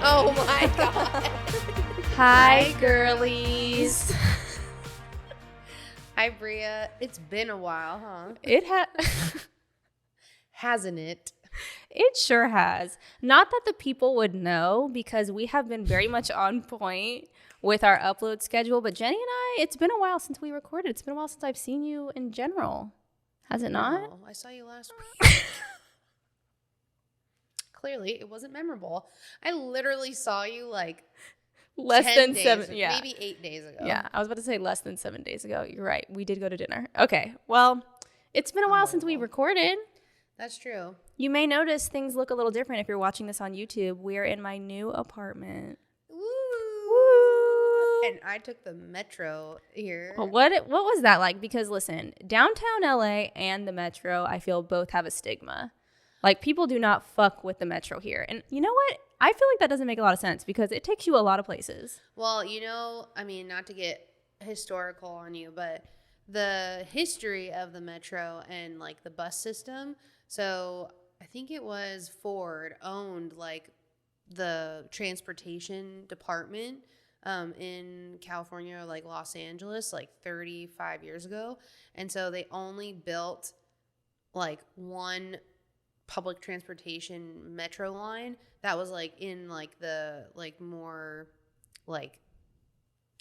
Oh my God. Hi, girlies. Hi, Bria. It's been a while, huh? Hasn't it? It sure has. Not that the people would know, because we have been very much on point with our upload schedule. But Jenny and I, it's been a while since we recorded. It's been a while since I've seen you in general. Has it not? No, I saw you last week. Clearly, it wasn't memorable. I literally saw you like less 10 than days, 7, yeah. maybe 8 days ago. Yeah, I was about to say less than 7 days ago. You're right. We did go to dinner. Okay, well, it's been a while since we recorded. That's true. You may notice things look a little different if you're watching this on YouTube. We're in my new apartment. Woo! And I took the metro here. Well, what was that like? Because listen, downtown LA and the metro, I feel both have a stigma. Like, people do not fuck with the metro here. And you know what? I feel like that doesn't make a lot of sense because it takes you a lot of places. Well, I mean, not to get historical on you, but the history of the metro and like the bus system. So I think it was Ford owned like the transportation department in California or like Los Angeles like 35 years ago. And so they only built like one public transportation metro line that was like in like the like more like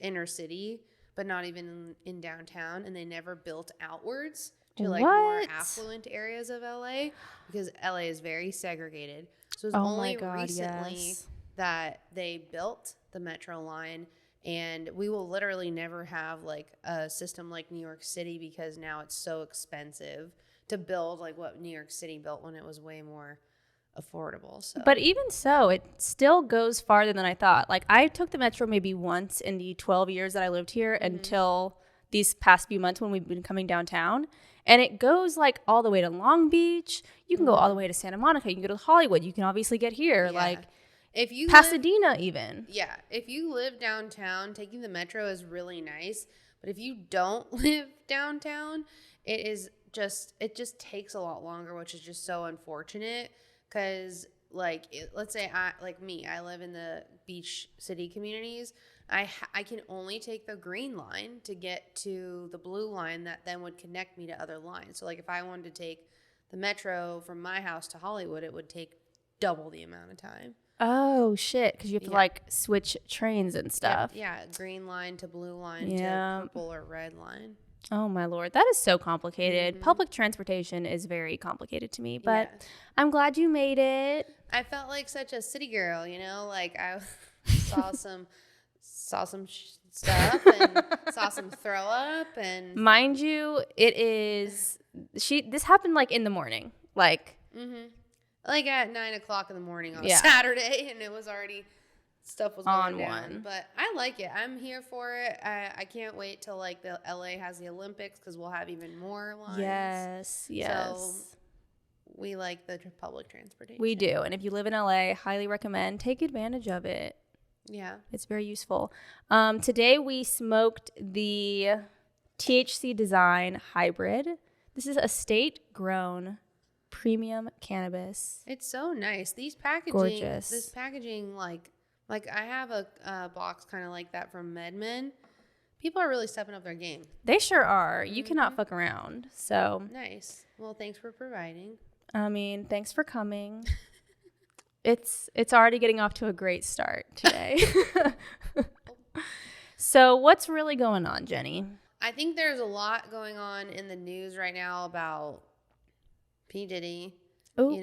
inner city, but not even in downtown, and they never built outwards to like more affluent areas of LA because LA is very segregated. So it was only recently that they built the metro line, and we will literally never have like a system like New York City because now it's so expensive to build like what New York City built when it was way more affordable. So. But even so, it still goes farther than I thought. Like, I took the metro maybe once in the 12 years that I lived here until these past few months when we've been coming downtown. And it goes like all the way to Long Beach. You can go all the way to Santa Monica. You can go to Hollywood. You can obviously get here. Yeah. Like, if you Pasadena even. Yeah. If you live downtown, taking the metro is really nice. But if you don't live downtown, it just takes a lot longer, which is just so unfortunate. Because, like, let's say I live in the beach city communities. I can only take the green line to get to the blue line that then would connect me to other lines. So, like, if I wanted to take the metro from my house to Hollywood, it would take double the amount of time. Oh, shit, because you have to, like, switch trains and stuff. Yeah, green line to blue line to purple or red line. Oh, my Lord. That is so complicated. Public transportation is very complicated to me, but I'm glad you made it. I felt like such a city girl, like I saw some stuff and saw some throw up. And mind you, this happened like in the morning, like at 9 o'clock in the morning on Saturday, and it was already stuff was going down. But I like it. I'm here for it. I can't wait till like the LA has the Olympics because we'll have even more lines. Yes. So we like the public transportation. We do. And if you live in LA, highly recommend. Take advantage of it. Yeah. It's very useful. Today we smoked the THC Design Hybrid. This is estate-grown premium cannabis. It's so nice. These packaging. Gorgeous. This packaging, like I have a box kind of like that from MedMen. People are really stepping up their game. They sure are. You cannot fuck around. So nice. Well, thanks for providing. I mean, thanks for coming. It's already getting off to a great start today. So what's really going on, Jenny? I think there's a lot going on in the news right now about P. Diddy. Ooh.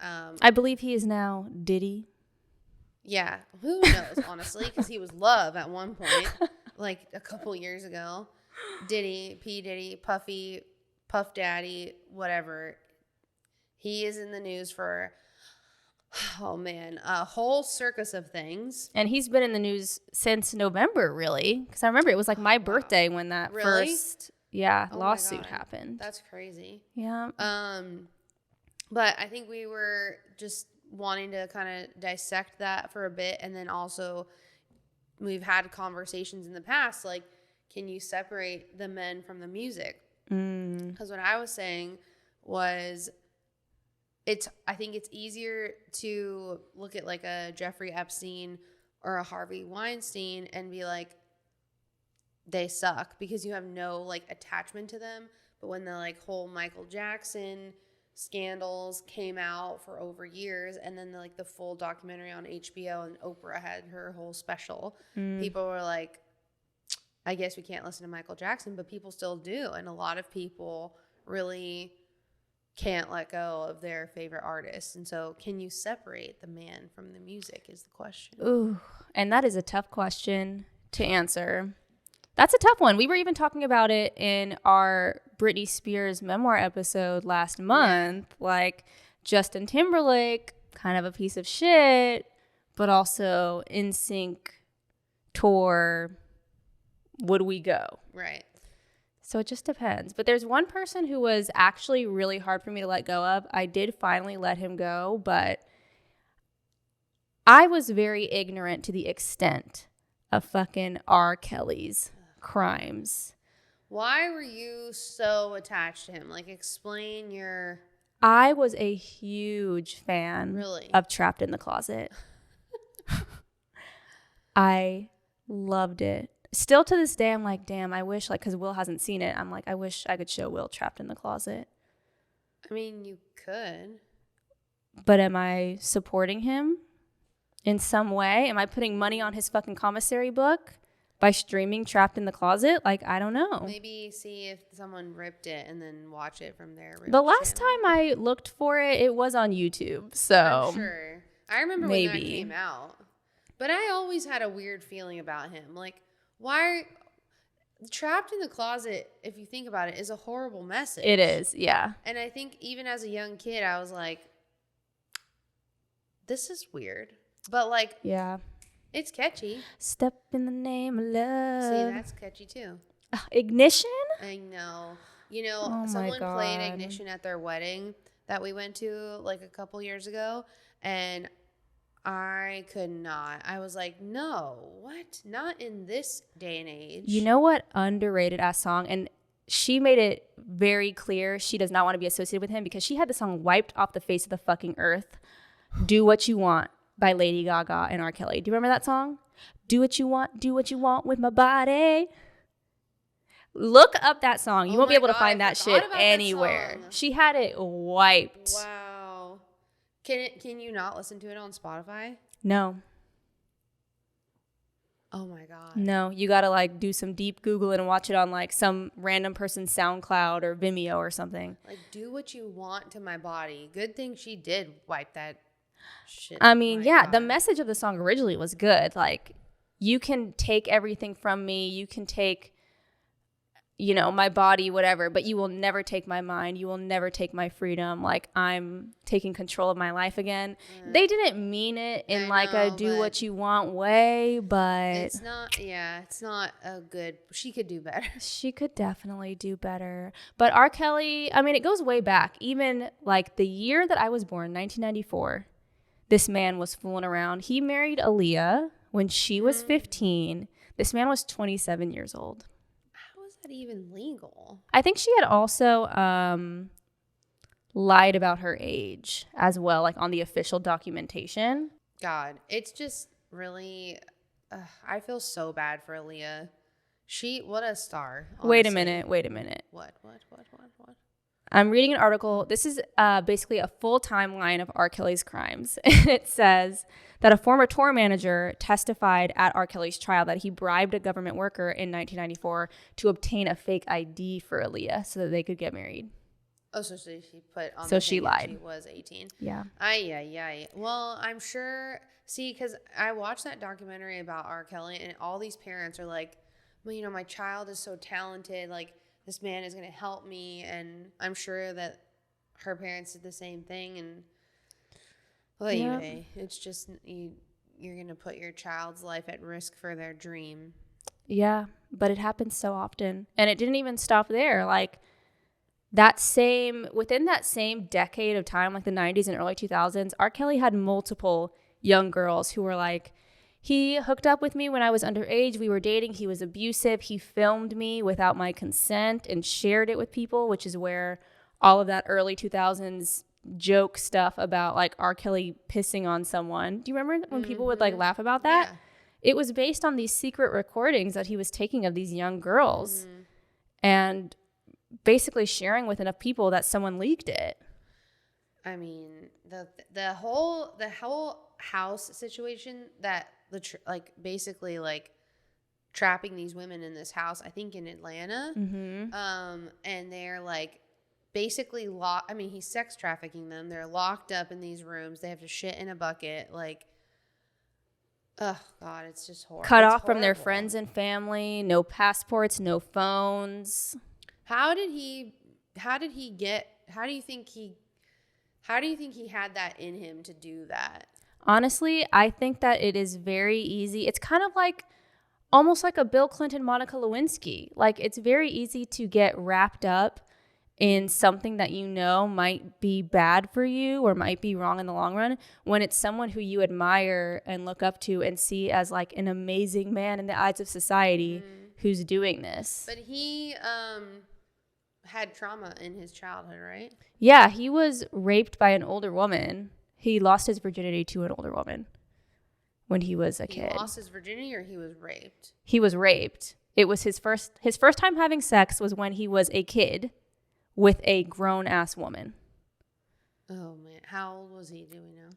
I believe he is now Diddy. Yeah. Who knows, honestly, because he was Love at one point, like a couple years ago. Diddy, P. Diddy, Puffy, Puff Daddy, whatever. He is in the news for, a whole circus of things. And he's been in the news since November, really. Because I remember it was like my birthday when that first lawsuit happened. That's crazy. Yeah. But I think we were just wanting to kind of dissect that for a bit. And then also we've had conversations in the past, like, can you separate the men from the music? Because what I was saying was I think it's easier to look at like a Jeffrey Epstein or a Harvey Weinstein and be like, they suck, because you have no like attachment to them. But when the like whole Michael Jackson scandals came out for over years, and then the full documentary on HBO, and Oprah had her whole special, people were like, I guess we can't listen to Michael Jackson, but people still do. And a lot of people really can't let go of their favorite artists. And so can you separate the man from the music is the question. Ooh, and that is a tough question to answer. That's a tough one. We were even talking about it in our Britney Spears memoir episode last month. Like, Justin Timberlake, kind of a piece of shit, but also NSYNC tour, would we go? Right. So it just depends. But there's one person who was actually really hard for me to let go of. I did finally let him go, but I was very ignorant to the extent of fucking R. Kelly's crimes. Why were you so attached to him? Like, explain your... I was a huge fan of Trapped in the Closet. I loved it. Still to this day, I'm like, damn, I wish, like, because Will hasn't seen it, I'm like, I wish I could show Will Trapped in the Closet. I mean, you could. But am I supporting him in some way? Am I putting money on his fucking commissary book by streaming Trapped in the Closet? Like, I don't know. Maybe see if someone ripped it and then watch it from there. The last time I looked for it, it was on YouTube. So I'm sure. I remember when that came out. But I always had a weird feeling about him. Like, why... Trapped in the Closet, if you think about it, is a horrible message. It is, yeah. And I think even as a young kid, I was like, this is weird. But, like... Yeah. It's catchy. Step in the name of love. See, that's catchy too. Ignition? I know. You know, someone played Ignition at their wedding that we went to like a couple years ago, and I could not. I was like, no, what? Not in this day and age. You know what underrated ass song? And she made it very clear she does not want to be associated with him because she had the song wiped off the face of the fucking earth. Do What You Want by Lady Gaga and R. Kelly. Do you remember that song? Do what you want with my body. Look up that song. You won't be able to find that shit anywhere. She had it wiped. Wow. Can you not listen to it on Spotify? No. Oh my God. No, you gotta like do some deep Googling and watch it on like some random person's SoundCloud or Vimeo or something. Like, do what you want to my body. Good thing she did wipe that shit. I mean, God. The message of the song originally was good. Like, you can take everything from me. You can take, you know, my body, whatever, but you will never take my mind. You will never take my freedom. Like, I'm taking control of my life again. They didn't mean it in a do what you want way, but it's not a good, she could do better. She could definitely do better. But R. Kelly, I mean, it goes way back. Even like the year that I was born, 1994, this man was fooling around. He married Aaliyah when she was 15. This man was 27 years old. Even legal? I think she had also lied about her age as well, like on the official documentation. God, it's just really I feel so bad for Aaliyah. What a star, honestly. Wait a minute. What? I'm reading an article. This is basically a full timeline of R. Kelly's crimes. And it says that a former tour manager testified at R. Kelly's trial that he bribed a government worker in 1994 to obtain a fake ID for Aaliyah so that they could get married. Oh, so she put on so she lied. She was 18. Yeah. Ay. Well, I'm sure. See, because I watched that documentary about R. Kelly, and all these parents are like, well, you know, my child is so talented. Like, this man is going to help me. And I'm sure that her parents did the same thing. And well, anyway, it's just you're going to put your child's life at risk for their dream. Yeah, but it happens so often. And it didn't even stop there. Like, within that same decade of time, like the 90s and early 2000s, R. Kelly had multiple young girls who were like, he hooked up with me when I was underage. We were dating. He was abusive. He filmed me without my consent and shared it with people, which is where all of that early 2000s joke stuff about like R. Kelly pissing on someone. Do you remember when people would like laugh about that? Yeah. It was based on these secret recordings that he was taking of these young girls and basically sharing with enough people that someone leaked it. I mean, the whole house situation that basically like trapping these women in this house, I think in Atlanta, and they're like basically he's sex trafficking them. They're locked up in these rooms. They have to shit in a bucket. Like, oh God, it's just horrible. Cut off from their friends and family. No passports. No phones. How do you think he had that in him to do that? Honestly, I think that it is very easy. It's kind of like almost like a Bill Clinton, Monica Lewinsky. Like, it's very easy to get wrapped up in something that you know might be bad for you or might be wrong in the long run when it's someone who you admire and look up to and see as like an amazing man in the eyes of society who's doing this. But he had trauma in his childhood, right? Yeah, he was raped by an older woman. He lost his virginity to an older woman when he was a kid. He lost his virginity, or he was raped? He was raped. It was his first time having sex was when he was a kid with a grown-ass woman. Oh, man. How old was he, do we know?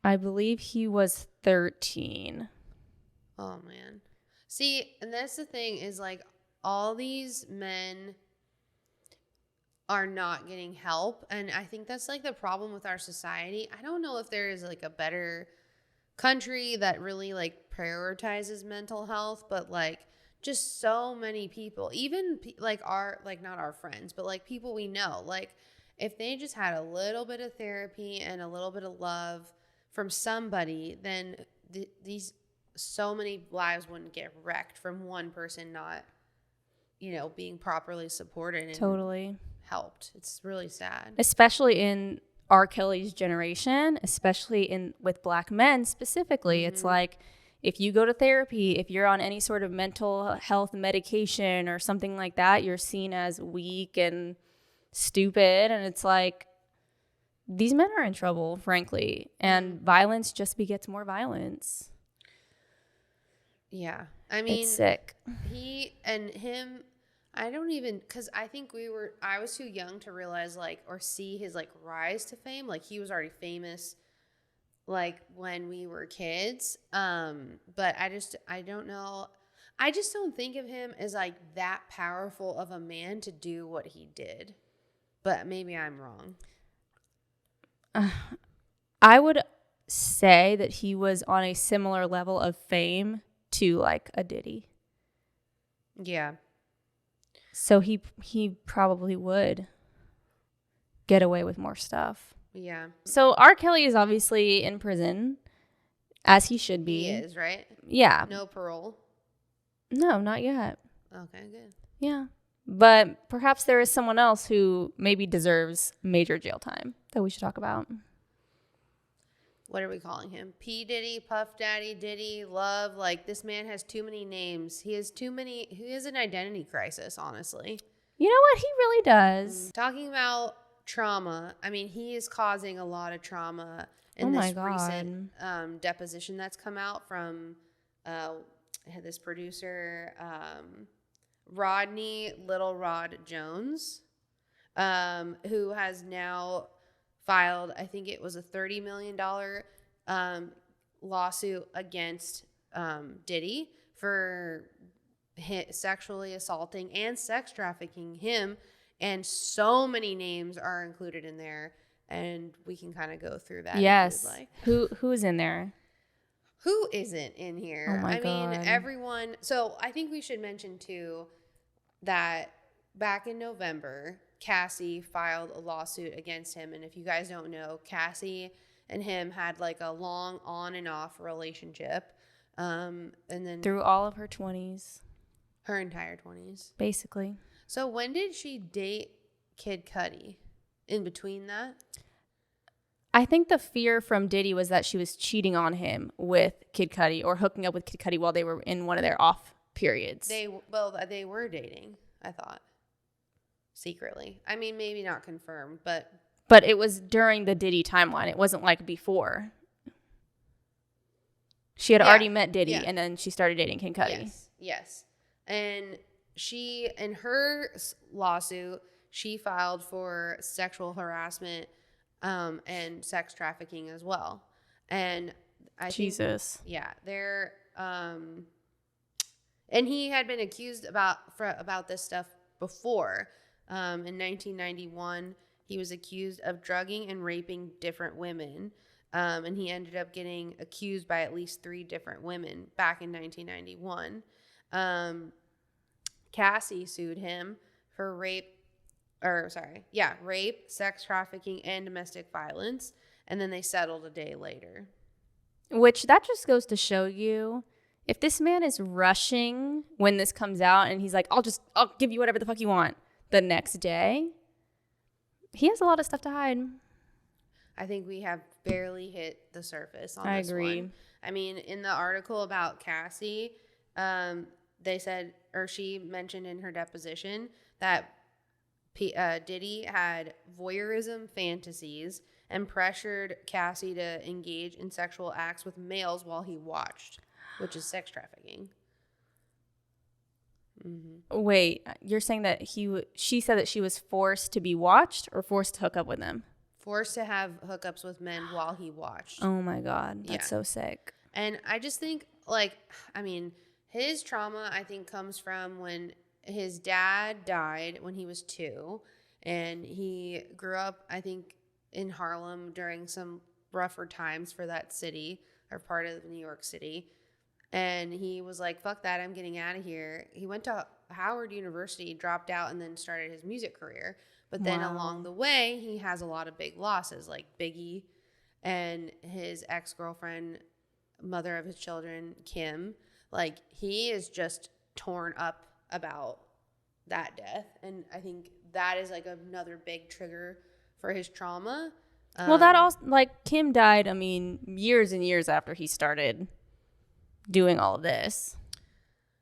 I believe he was 13. Oh, man. See, and that's the thing is, like, all these men are not getting help. And I think that's, like, the problem with our society. I don't know if there is, like, a better country that really, like, prioritizes mental health, but, like, just so many people, even like not our friends, but like people we know, like if they just had a little bit of therapy and a little bit of love from somebody, then these so many lives wouldn't get wrecked from one person not, being properly supported and totally helped. It's really sad, especially in R. Kelly's generation, especially with Black men specifically. It's like, if you go to therapy, if you're on any sort of mental health medication or something like that, you're seen as weak and stupid. And it's like, these men are in trouble, frankly. And violence just begets more violence. Yeah. I mean, it's sick. He and him, because I think I was too young to realize, like, or see his, like, rise to fame. Like, he was already famous like when we were kids. But I don't know. I just don't think of him as like that powerful of a man to do what he did. But maybe I'm wrong. I would say that he was on a similar level of fame to like a Diddy. Yeah. So he probably would get away with more stuff. Yeah. So R. Kelly is obviously in prison, as he should be. He is, right? Yeah. No parole? No, not yet. Okay, good. Yeah. But perhaps there is someone else who maybe deserves major jail time that we should talk about. What are we calling him? P. Diddy, Puff Daddy, Diddy, Love. Like, this man has too many names. He has an identity crisis, honestly. You know what? He really does. Talking about trauma, I mean, he is causing a lot of trauma in this recent deposition that's come out from this producer, Rodney Little Rod Jones, who has now filed, I think it was a $30 million lawsuit against Diddy for sexually assaulting and sex trafficking him. And so many names are included in there, and we can kind of go through that. Yes. Like. Who is in there? Who isn't in here? Oh my God. Mean, everyone. So I think we should mention too that back in November, Cassie filed a lawsuit against him. And if you guys don't know, Cassie and him had like a long on and off relationship. And then through all of her 20s. Her entire 20s. Basically. So when did she date Kid Cudi? In between that? I think the fear from Diddy was that she was cheating on him with Kid Cudi or hooking up with Kid Cudi while they were in one of their off periods. They were dating, I thought. Secretly. I mean, maybe not confirmed, but But it was during the Diddy timeline. It wasn't like before. She had already met Diddy, and then she started dating Kid Cudi. Yes. And she, in her lawsuit, she filed for sexual harassment and sex trafficking as well. And I think, they're and he had been accused about this stuff before. In 1991, he was accused of drugging and raping different women. And he ended up getting accused by at least 3 different women back in 1991. Cassie sued him for rape, sex trafficking, and domestic violence. And then they settled a day later. Which that just goes to show you, if this man is rushing when this comes out and he's like, I'll give you whatever the fuck you want the next day, he has a lot of stuff to hide. I think we have barely hit the surface on this one. I agree. I mean, in the article about Cassie, they said, or she mentioned in her deposition, that Diddy had voyeurism fantasies and pressured Cassie to engage in sexual acts with males while he watched, which is sex trafficking. Mm-hmm. Wait, you're saying that she said that she was forced to be watched or forced to hook up with him? Forced to have hookups with men while he watched. Oh my God, that's so sick. And I just think, his trauma, I think, comes from when his dad died when he was 2. And he grew up, I think, in Harlem during some rougher times for that city, or part of New York City. And he was like, fuck that, I'm getting out of here. He went to Howard University, dropped out, and then started his music career. But then along the way, he has a lot of big losses, like Biggie and his ex-girlfriend, mother of his children, Kim. Like, he is just torn up about that death. And I think that is, like, another big trigger for his trauma. Well, that also, like, Kim died, I mean, years and years after he started doing all of this.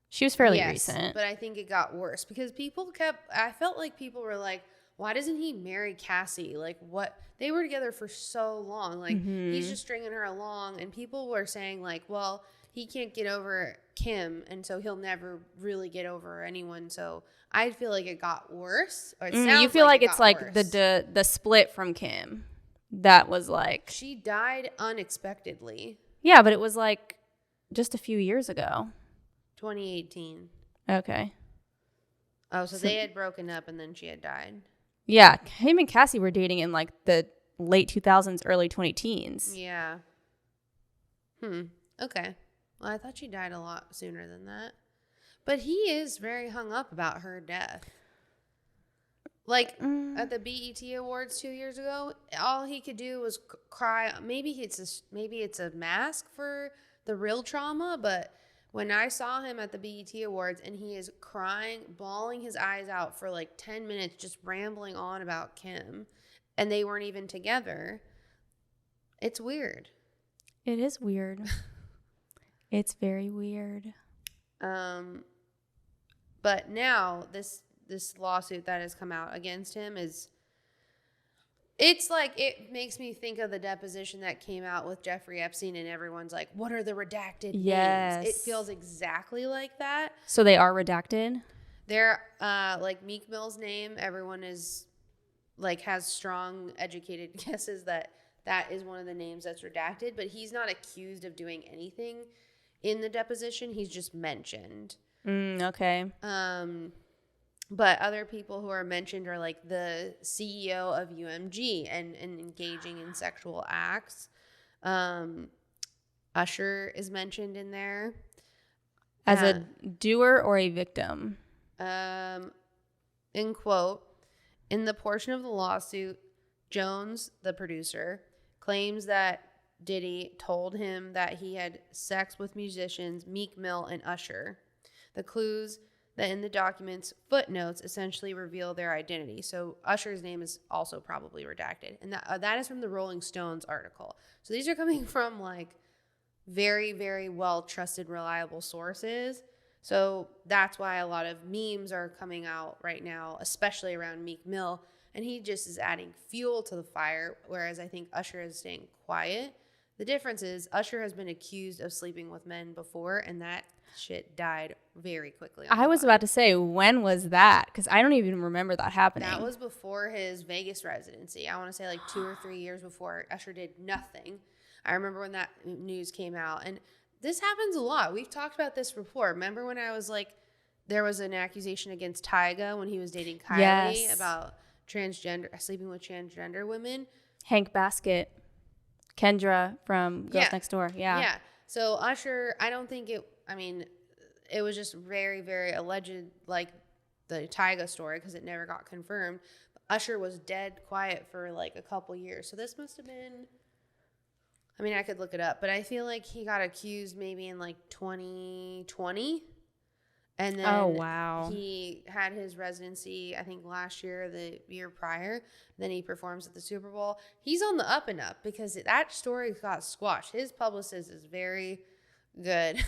She was fairly recent. But I think it got worse because I felt like people were like, why doesn't he marry Cassie? Like, what? They were together for so long. Like, he's just stringing her along. And people were saying, like, well, he can't get over Kim, and so he'll never really get over anyone. So I feel like it got worse. Or it sounds you feel like it's like worse. the split from Kim. That was like... She died unexpectedly. Yeah, but it was like just a few years ago. 2018. Okay. Oh, so they had broken up and then she had died. Yeah, him and Cassie were dating in like the late 2000s, early 2010s. Yeah. Okay. Well, I thought she died a lot sooner than that. But he is very hung up about her death. Like, at the BET Awards 2 years ago, all he could do was cry. Maybe it's a mask for the real trauma, but when I saw him at the BET Awards and he is crying, bawling his eyes out for like 10 minutes, just rambling on about Kim, and they weren't even together, it's weird. It is weird. It's very weird. But now this lawsuit that has come out against him it's like, it makes me think of the deposition that came out with Jeffrey Epstein, and everyone's like, what are the redacted names? It feels exactly like that. So they are redacted? They're like Meek Mill's name, everyone is like has strong educated guesses that is one of the names that's redacted, but he's not accused of doing anything in the deposition. He's just mentioned. Okay. But other people who are mentioned are like the CEO of UMG and engaging in sexual acts. Usher is mentioned in there. As a doer or a victim? In quote, in the portion of the lawsuit, Jones, the producer, claims that Diddy told him that he had sex with musicians Meek Mill and Usher. The clues that in the documents footnotes essentially reveal their identity. So Usher's name is also probably redacted. And that is from the Rolling Stones article. So these are coming from like very, very well trusted, reliable sources. So that's why a lot of memes are coming out right now, especially around Meek Mill. and he just is adding fuel to the fire, whereas I think Usher is staying quiet. The difference is Usher has been accused of sleeping with men before, and that shit died very quickly. I was about to say, when was that? Because I don't even remember that happening. That was before his Vegas residency. I want to say like 2 or 3 years before. Usher did nothing. I remember when that news came out. And this happens a lot. We've talked about this before. Remember when I was like, there was an accusation against Tyga when he was dating Kylie about sleeping with transgender women? Hank Baskett, Kendra from Girls Next Door. Yeah. Yeah. So Usher, I don't think it was just very, very alleged, like the Tyga story, because it never got confirmed. But Usher was dead quiet for like a couple years. So this must have been, I could look it up, but I feel like he got accused maybe in like 2020. And then he had his residency, I think last year, the year prior. Then he performs at the Super Bowl. He's on the up and up because that story got squashed. His publicist is very good.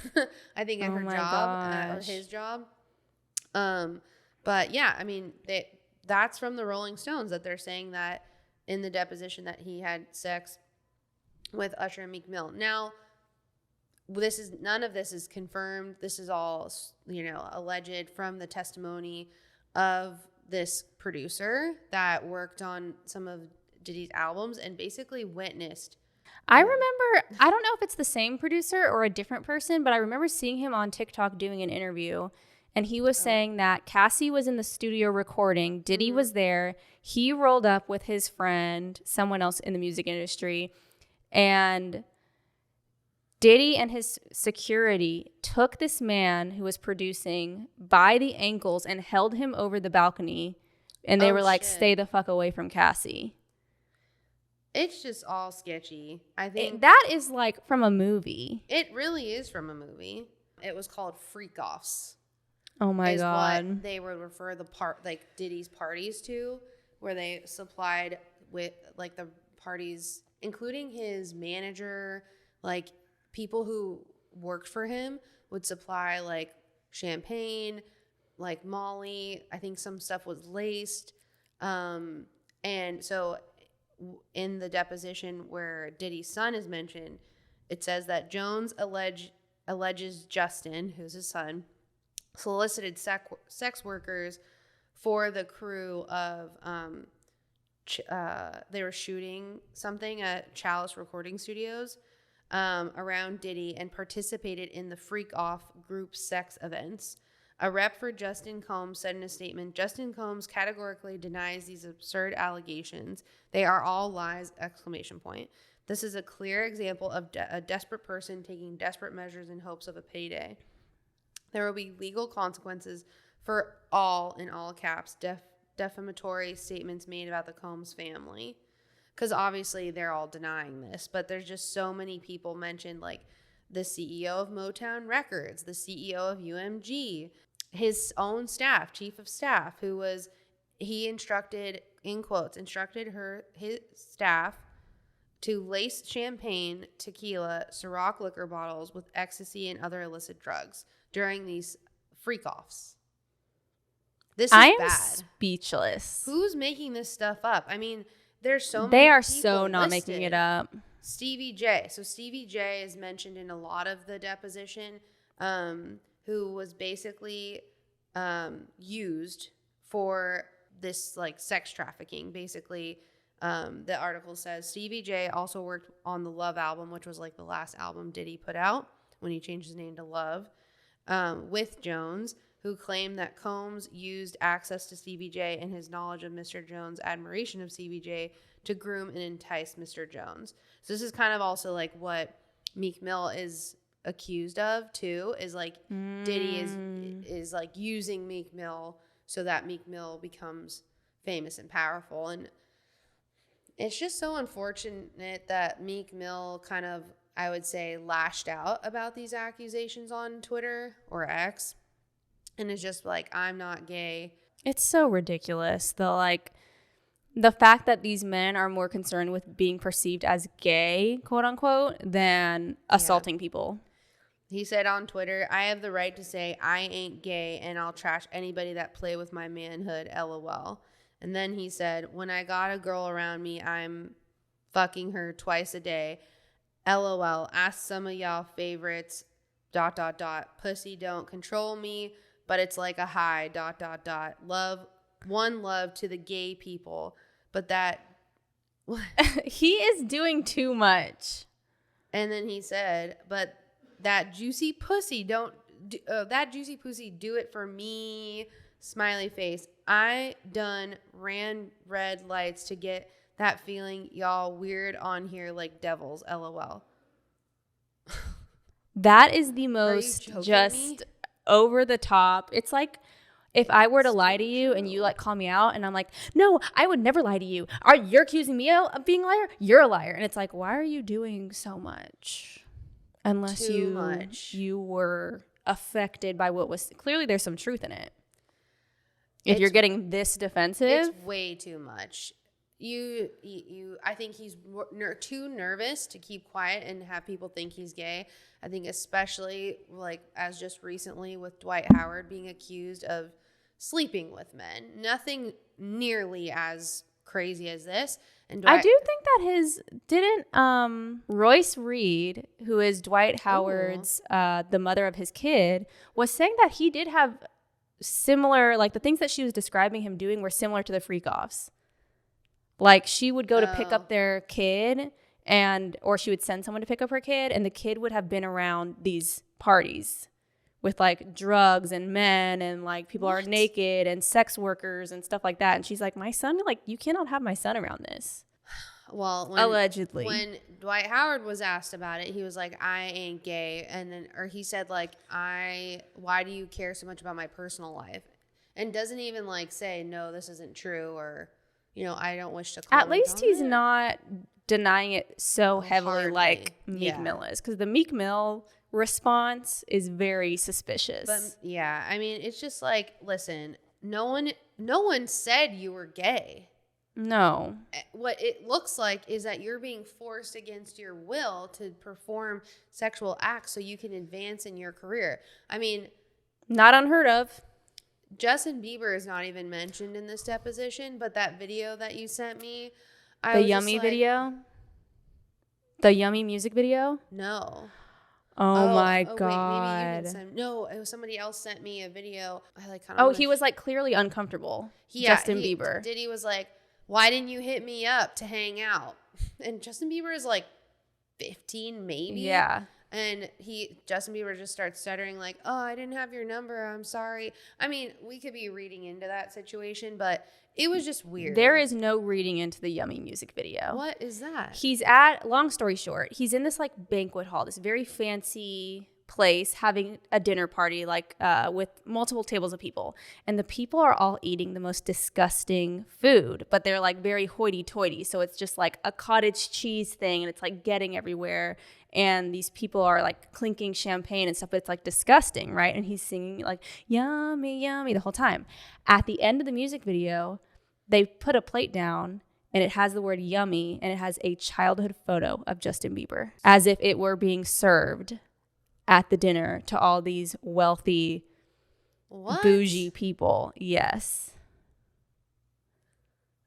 I think at his job. But yeah, that's from the Rolling Stones that they're saying that in the deposition that he had sex with Usher and Meek Mill. Now, none of this is confirmed. This is all, alleged from the testimony of this producer that worked on some of Diddy's albums and basically witnessed. I remember, I don't know if it's the same producer or a different person, but I remember seeing him on TikTok doing an interview, and he was saying that Cassie was in the studio recording, Diddy was there, he rolled up with his friend, someone else in the music industry, and Diddy and his security took this man who was producing by the ankles and held him over the balcony, and they were like, stay the fuck away from Cassie. It's just all sketchy. I think that is like from a movie. It really is from a movie. It was called Freak Offs. Oh my God. What they would refer Diddy's parties to, where they supplied with like the parties, including his manager, like people who worked for him would supply like champagne, like Molly. I think some stuff was laced. And so in the deposition where Diddy's son is mentioned, it says that Jones alleges Justin, who's his son, solicited sex workers for the crew of they were shooting something at Chalice Recording Studios around Diddy and participated in the Freak Off group sex events. A rep for Justin Combs said in a statement, Justin Combs categorically denies these absurd allegations. They are all lies, ! This is a clear example of a desperate person taking desperate measures in hopes of a payday. There will be legal consequences for all, in all caps, defamatory statements made about the Combs family. Because obviously they're all denying this, but there's just so many people mentioned, like the CEO of Motown Records, the CEO of UMG, his own staff, chief of staff, he instructed, in quotes, his staff to lace champagne, tequila, Ciroc liquor bottles with ecstasy and other illicit drugs during these freak-offs. This is bad. Speechless. Who's making this stuff up? There's so many They are people so not listed. making it up. Stevie J. So Stevie J is mentioned in a lot of the deposition, who was basically used for this like sex trafficking. Basically, the article says Stevie J also worked on the Love album, which was like the last album Diddy put out when he changed his name to Love, with Jones, who claimed that Combs used access to Stevie J and his knowledge of Mr. Jones' admiration of Stevie J to groom and entice Mr. Jones. So this is kind of also like what Meek Mill is accused of too, is like Diddy is like using Meek Mill so that Meek Mill becomes famous and powerful. And it's just so unfortunate that Meek Mill kind of, I would say, lashed out about these accusations on Twitter or X. And it's just like, I'm not gay. It's so ridiculous. The fact that these men are more concerned with being perceived as gay, quote unquote, than assaulting people. He said on Twitter, I have the right to say I ain't gay and I'll trash anybody that play with my manhood, LOL. And then he said, when I got a girl around me, I'm fucking her twice a day. LOL. Ask some of y'all favorites. ... Pussy don't control me, but it's like a high ... Love, one love to the gay people. But that... He is doing too much. And then he said, but that juicy pussy do it for me. Smiley face. I done ran red lights to get that feeling. Y'all weird on here like devils. LOL. That is the most just over the top. It's like if I were to lie to you and you like call me out and I'm like, no, I would never lie to you. You're accusing me of being a liar? You're a liar. And it's like, why are you doing so much? Unless you were affected by what was clearly there's some truth in it. If you're getting this defensive, it's way too much. I think he's too nervous to keep quiet and have people think he's gay. I think especially like as just recently with Dwight Howard being accused of sleeping with men. Nothing nearly as crazy as this. And I do think that didn't Royce Reed, who is Dwight Howard's the mother of his kid, was saying that he did have similar, like the things that she was describing him doing were similar to the freak-offs. Like she would go to pick up their kid or she would send someone to pick up her kid and the kid would have been around these parties with like drugs and men and like people are naked and sex workers and stuff like that. And she's like, my son, like you cannot have my son around this. Well, allegedly. When Dwight Howard was asked about it, he was like, I ain't gay. And then, or he said like, why do you care so much about my personal life? And doesn't even like say, no, this isn't true. Or, I don't wish to comment. At least he's not denying it so heavily like Meek Mill is. Because the Meek Mill response is very suspicious. But yeah, I mean, it's just like, listen, no one said you were gay. No. What it looks like is that you're being forced against your will to perform sexual acts so you can advance in your career. I mean, not unheard of. Justin Bieber is not even mentioned in this deposition, but that video that you sent me, the Yummy video? The Yummy music video? No. Oh my God. Wait, maybe it was somebody else sent me a video. He was like clearly uncomfortable. Justin Bieber. Diddy was like, why didn't you hit me up to hang out? And Justin Bieber is like 15 maybe. Yeah. And Justin Bieber just starts stuttering like, oh, I didn't have your number. I'm sorry. I mean, we could be reading into that situation, but it was just weird. There is no reading into the Yummy music video. What is that? Long story short, he's in this like banquet hall, this very fancy place having a dinner party like with multiple tables of people, and the people are all eating the most disgusting food, but they're like very hoity-toity, so it's just like a cottage cheese thing and it's like getting everywhere, and these people are like clinking champagne and stuff, but it's like disgusting, right? And he's singing like yummy yummy the whole time. At the end of the music video, they put a plate down and it has the word yummy and it has a childhood photo of Justin Bieber as if it were being served at the dinner to all these wealthy, bougie people. Yes.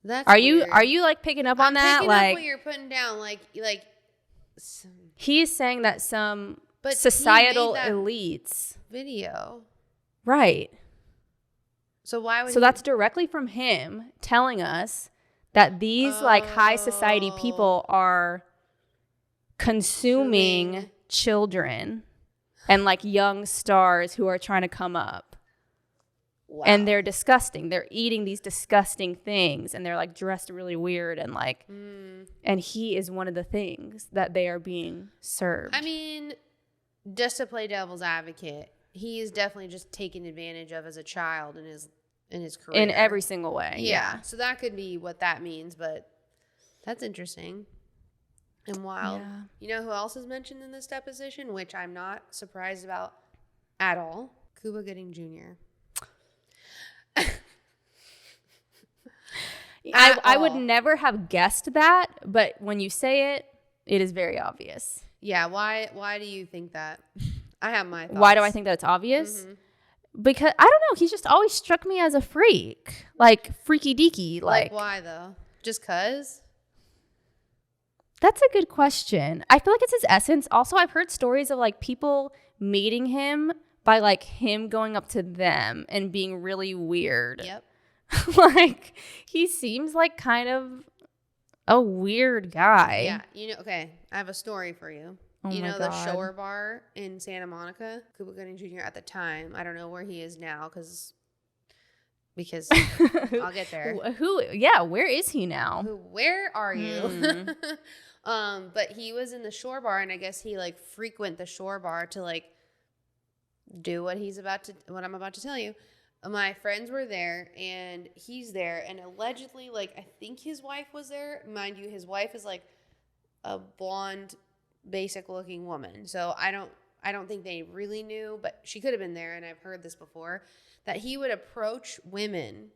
That's are weird. you like picking up on that? Picking like up what you're putting down, like he's saying that some societal elites video. Right. So why would that's directly from him telling us that these like high society people are consuming children and like young stars who are trying to come up. Wow. And they're disgusting. They're eating these disgusting things and they're like dressed really weird and like and he is one of the things that they are being served. I mean, just to play devil's advocate, he is definitely just taken advantage of as a child in his career. In every single way. Yeah. So that could be what that means, but that's interesting. And wild. Yeah. You know who else is mentioned in this deposition, which I'm not surprised about at all? Cuba Gooding Jr. I would never have guessed that, but when you say it, it is very obvious. Yeah. Why do you think that? I have my thoughts. Why do I think that it's obvious? Because I don't know, he's just always struck me as a freak, like freaky deaky. Like why though? Just cause? That's a good question. I feel like it's his essence. Also, I've heard stories of like people meeting him by like him going up to them and being really weird. Yep. Like he seems like kind of a weird guy. Yeah. Okay. I have a story for you. Oh my The God. Shore Bar in Santa Monica? Cuba Gooding Jr. at the time. I don't know where he is now because I'll get there. Where is he now? Where are you? But he was in the Shore Bar, and I guess he like frequent the Shore Bar to like do what I'm about to tell you. My friends were there, and he's there, and allegedly, like, I think his wife was there. Mind you, his wife is like a blonde, basic-looking woman. So I don't think they really knew, but she could have been there, and I've heard this before, that he would approach women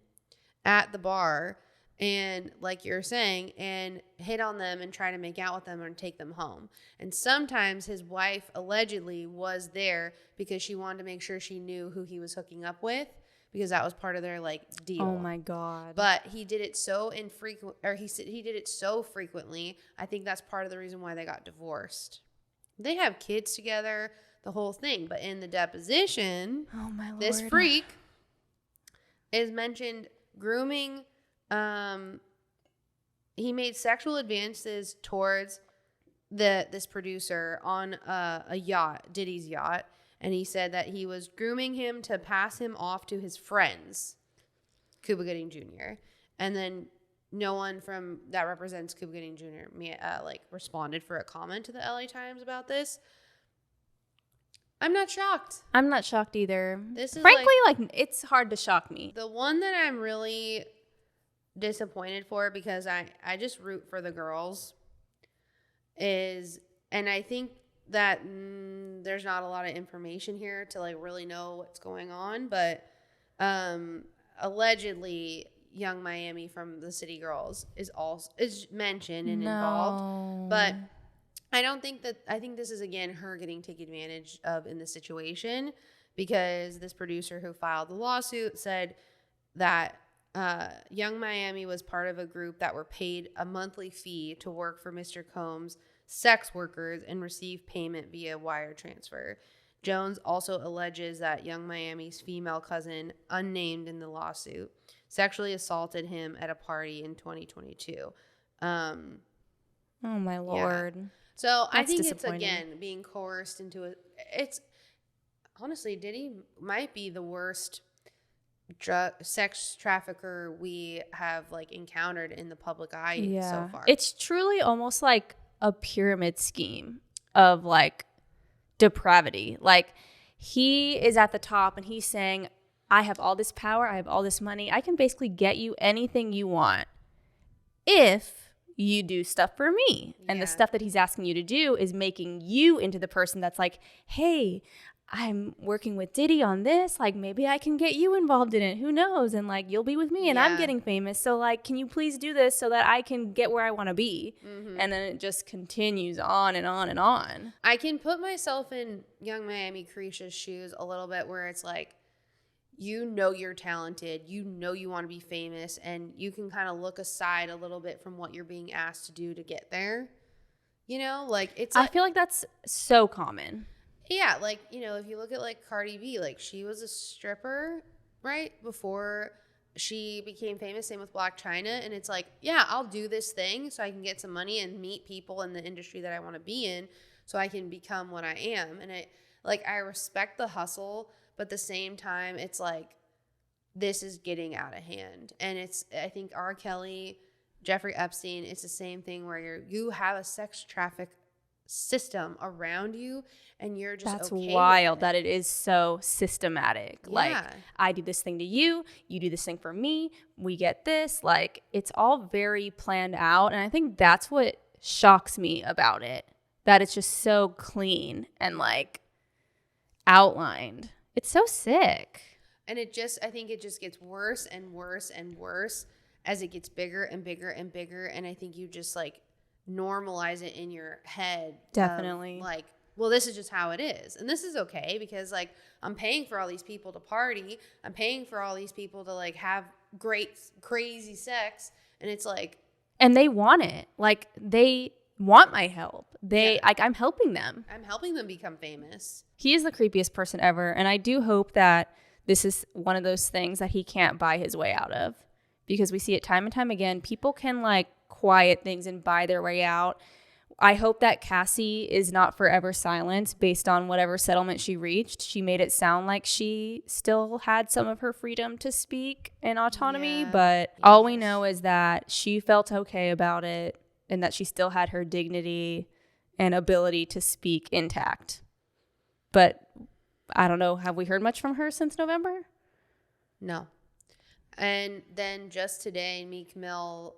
at the bar and, like you're saying, and hit on them and try to make out with them and take them home. And sometimes his wife allegedly was there because she wanted to make sure she knew who he was hooking up with, because that was part of their like deal. Oh my God. But he did it so infrequent, or he did it so frequently. I think that's part of the reason why they got divorced. They have kids together, the whole thing. But in the deposition, oh my Lord, this freak is mentioned grooming. He made sexual advances towards this producer on a yacht, Diddy's yacht. And he said that he was grooming him to pass him off to his friends, Cuba Gooding Jr. And then no one from that represents Cuba Gooding Jr. Responded for a comment to the LA Times about this. I'm not shocked. I'm not shocked either. This is frankly like it's hard to shock me. The one that I'm really disappointed for, because I just root for the girls, is, and I think that there's not a lot of information here to like really know what's going on, but allegedly Young Miami from the City Girls is mentioned and involved, but I think this is again her getting taken advantage of in this situation, because this producer who filed the lawsuit said that Young Miami was part of a group that were paid a monthly fee to work for Mr. Combs' sex workers and receive payment via wire transfer. Jones also alleges that Young Miami's female cousin, unnamed in the lawsuit, sexually assaulted him at a party in 2022. Oh my Lord. Yeah. So That's I think it's, disappointing. again, being coerced into it. It's honestly, Diddy might be the worst sex trafficker we have like encountered in the public eye so far. It's truly almost like a pyramid scheme of like depravity. Like he is at the top and he's saying, I have all this power, I have all this money, I can basically get you anything you want if you do stuff for me. And the stuff that he's asking you to do is making you into the person that's like, hey, I'm working with Diddy on this, like maybe I can get you involved in it, who knows, and like you'll be with me and I'm getting famous, so like can you please do this so that I can get where I want to be. And then it just continues on and on and on. I can put myself in Young Miami Carisha's shoes a little bit, where it's like, you're talented, you want to be famous, and you can kind of look aside a little bit from what you're being asked to do to get there, like it's I feel like that's so common. Yeah, like, if you look at, like, Cardi B, like, she was a stripper, right, before she became famous, same with Black China, and it's like, yeah, I'll do this thing so I can get some money and meet people in the industry that I want to be in so I can become what I am. And I respect the hustle, but at the same time, it's like, this is getting out of hand. And I think R. Kelly, Jeffrey Epstein, it's the same thing where you have a sex traffic system around you and you're just that's okay wild that it is so systematic. Yeah. Like I do this thing to you, you do this thing for me, we get this, like it's all very planned out. And I think that's what shocks me about it, that it's just so clean and like outlined. It's so sick. And I think it just gets worse and worse and worse as it gets bigger and bigger and bigger. And I think you just like normalize it in your head. Definitely. Like, well, this is just how it is. And this is okay because, like, I'm paying for all these people to party. I'm paying for all these people to, like, have great, crazy sex. And it's like. And they want it. Like, they want my help. I'm helping them. I'm helping them become famous. He is the creepiest person ever. And I do hope that this is one of those things that he can't buy his way out of. Because we see it time and time again. People can, like, quiet things and buy their way out. I hope that Cassie is not forever silent based on whatever settlement she reached. She made it sound like she still had some of her freedom to speak and autonomy, but all we know is that she felt okay about it and that she still had her dignity and ability to speak intact. But I don't know, have we heard much from her since November? No. And then just today, Meek Mill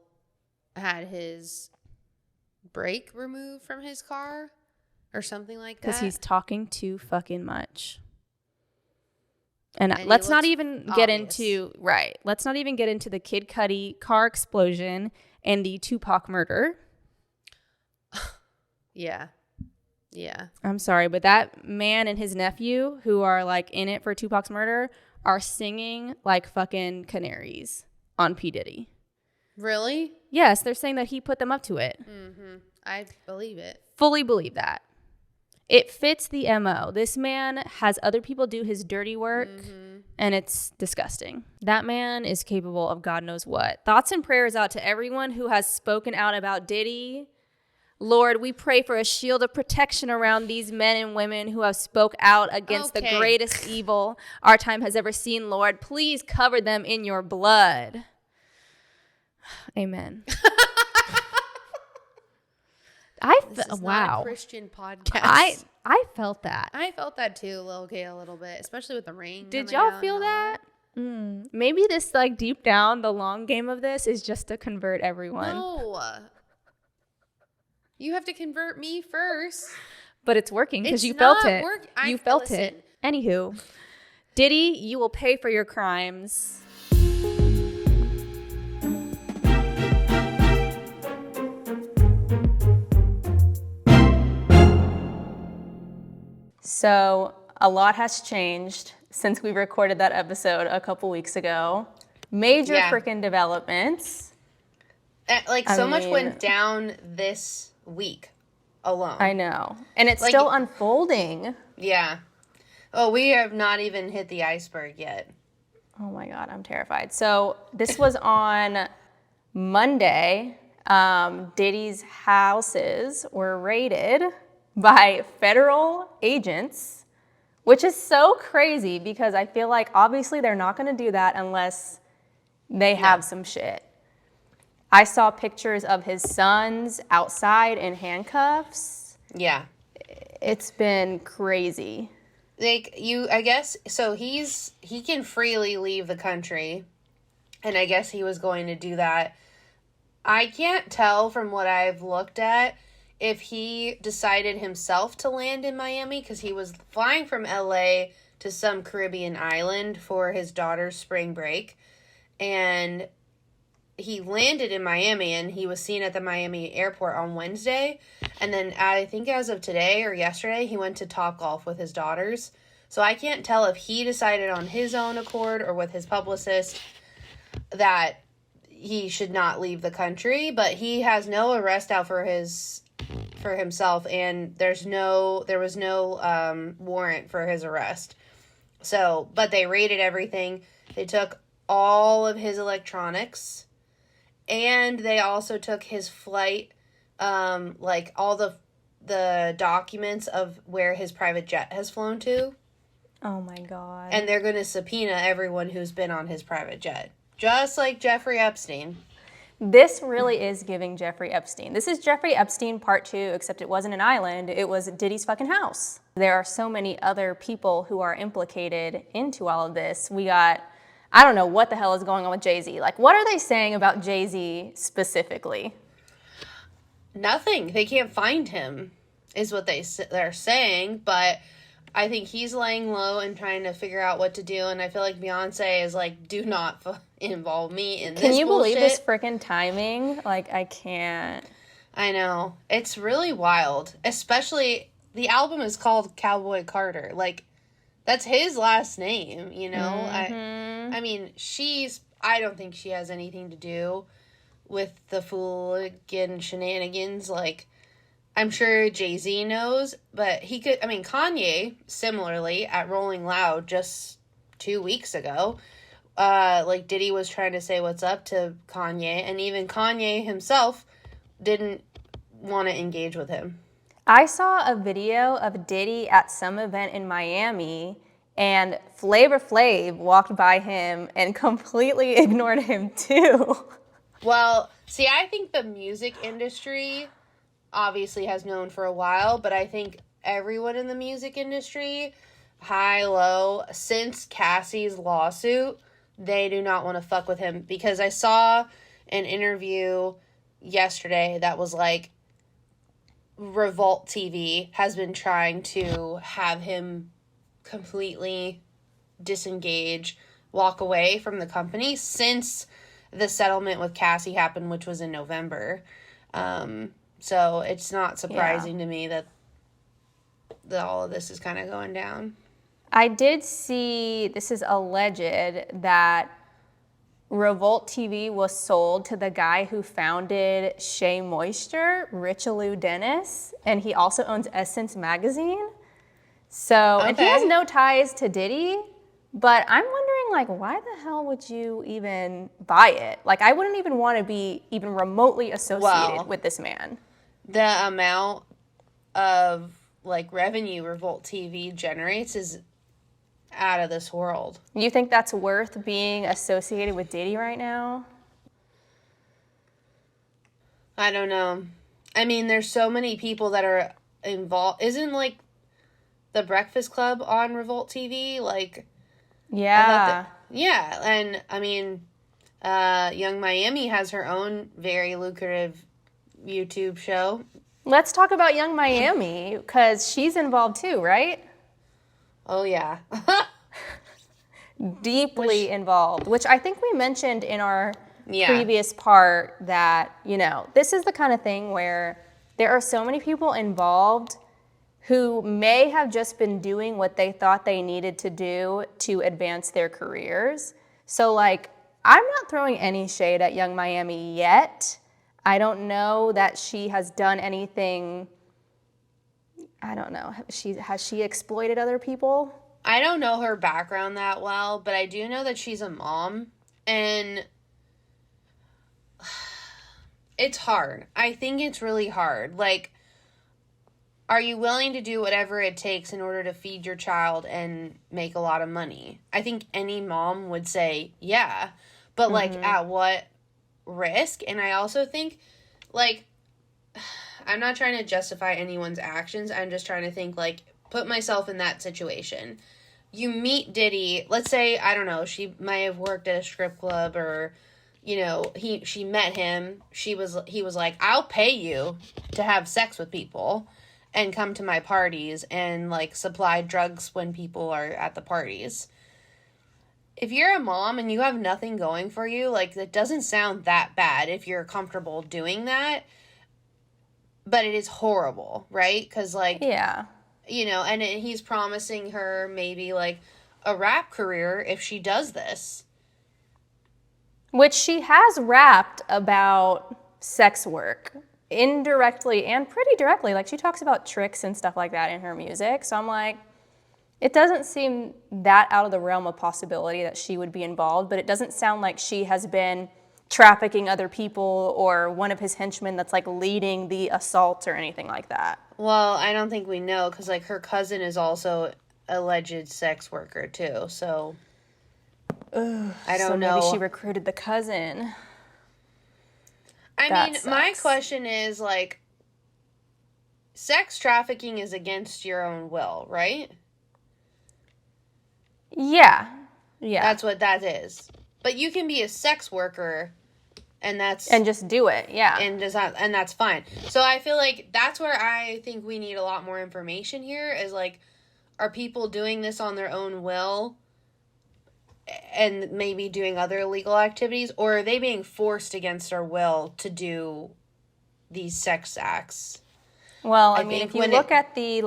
had his brake removed from his car or something like that. Because he's talking too fucking much. And let's not even get into the Kid Cudi car explosion and the Tupac murder. Yeah. I'm sorry, but that man and his nephew who are like in it for Tupac's murder are singing like fucking canaries on P. Diddy. Really? Yes, they're saying that he put them up to it. Mm-hmm. I believe it. Fully believe that. It fits the MO. This man has other people do his dirty work, and it's disgusting. That man is capable of God knows what. Thoughts and prayers out to everyone who has spoken out about Diddy. Lord, we pray for a shield of protection around these men and women who have spoke out against the greatest evil our time has ever seen, Lord. Please cover them in your blood. Amen. This is not a Christian podcast. I felt that. I felt that too, a little bit, especially with the rain. Did y'all feel that? Maybe this, like, deep down, the long game of this is just to convert everyone. No. You have to convert me first. But it's working because you felt it. You felt listen. it. Anywho, Diddy, you will pay for your crimes. So a lot has changed since we recorded that episode a couple weeks ago. Major freaking developments. Much went down this week alone. I know. And it's still unfolding. Yeah. Oh, we have not even hit the iceberg yet. Oh my God, I'm terrified. So this was on Monday. Diddy's houses were raided by federal agents, which is so crazy because I feel like obviously they're not going to do that unless they have some shit. I saw pictures of his sons outside in handcuffs. Yeah. It's been crazy. I guess, so he can freely leave the country, and I guess he was going to do that. I can't tell from what I've looked at if he decided himself to land in Miami, because he was flying from LA to some Caribbean island for his daughter's spring break, and he landed in Miami, and he was seen at the Miami airport on Wednesday, and then I think as of today or yesterday, he went to Topgolf with his daughters. So I can't tell if he decided on his own accord or with his publicist that he should not leave the country, but he has no arrest out for himself, and there was no warrant for his arrest. So, but they raided everything. They took all of his electronics, and they also took his flight, like all the documents of where his private jet has flown to. Oh my God. And they're going to subpoena everyone who's been on his private jet. Just like Jeffrey Epstein. This really is giving Jeffrey Epstein. This is Jeffrey Epstein part 2, except it wasn't an island. It was Diddy's fucking house. There are so many other people who are implicated into all of this. We got, I don't know what the hell is going on with Jay-Z. Like, what are they saying about Jay-Z specifically? Nothing. They can't find him, is what they're saying. But I think he's laying low and trying to figure out what to do. And I feel like Beyonce is like, do not involve me in this bullshit. Can you believe this freaking timing? Like, I can't. I know. It's really wild. Especially the album is called Cowboy Carter. Like, that's his last name, you know? I mean, I don't think she has anything to do with the fooligan shenanigans. Like, I'm sure Jay-Z knows, but Kanye, similarly, at Rolling Loud just 2 weeks ago, like, Diddy was trying to say what's up to Kanye, and even Kanye himself didn't want to engage with him. I saw a video of Diddy at some event in Miami, and Flavor Flav walked by him and completely ignored him too. Well, see, I think the music industry obviously has known for a while, but I think everyone in the music industry, high, low, since Cassie's lawsuit, they do not want to fuck with him, because I saw an interview yesterday that was like, Revolt TV has been trying to have him completely disengage, walk away from the company since the settlement with Cassie happened, which was in November. So it's not surprising to me that all of this is kind of going down. I did see, this is alleged, that Revolt TV was sold to the guy who founded Shea Moisture, Richelieu Dennis, and he also owns Essence Magazine. So, and he has no ties to Diddy, but I'm wondering, like, why the hell would you even buy it? Like, I wouldn't even want to be even remotely associated with this man. The amount of, like, revenue Revolt TV generates is out of this world. You think that's worth being associated with Diddy right now? I don't know. I mean, there's so many people that are involved. Isn't, like, The Breakfast Club on Revolt TV? Like, yeah. Yeah, and, I mean, Young Miami has her own very lucrative YouTube show. Let's talk about Young Miami, because she's involved too, right? Oh, yeah. Deeply involved, which I think we mentioned in our previous part that, you know, this is the kind of thing where there are so many people involved who may have just been doing what they thought they needed to do to advance their careers. So, like, I'm not throwing any shade at Young Miami yet. I don't know that she has done anything. I don't know. Has she exploited other people? I don't know her background that well, but I do know that she's a mom, and it's hard. I think it's really hard. Like, are you willing to do whatever it takes in order to feed your child and make a lot of money? I think any mom would say, yeah, but, like, at what risk? And I also think, like, I'm not trying to justify anyone's actions. I'm just trying to think, like, put myself in that situation. You meet Diddy, let's say, I don't know, she might have worked at a strip club, or, you know, she met him. He was like, I'll pay you to have sex with people and come to my parties and, like, supply drugs when people are at the parties. If you're a mom and you have nothing going for you, like, that doesn't sound that bad if you're comfortable doing that. But it is horrible, right? Because, like, yeah, you know, and he's promising her maybe, like, a rap career if she does this. Which she has rapped about sex work, indirectly and pretty directly. Like, she talks about tricks and stuff like that in her music. So I'm like, it doesn't seem that out of the realm of possibility that she would be involved, but it doesn't sound like she has been trafficking other people or one of his henchmen that's, like, leading the assault or anything like that. Well, I don't think we know, because, like, her cousin is also alleged sex worker too, so I don't know. Maybe she recruited the cousin. I mean, my question is, like, sex trafficking is against your own will, right? Yeah. Yeah. That's what that is. But you can be a sex worker, and just do it, yeah. And that's fine. So I feel like that's where I think we need a lot more information here, is, like, are people doing this on their own will and maybe doing other illegal activities, or are they being forced against our will to do these sex acts? Well, I I mean, think if you when look at the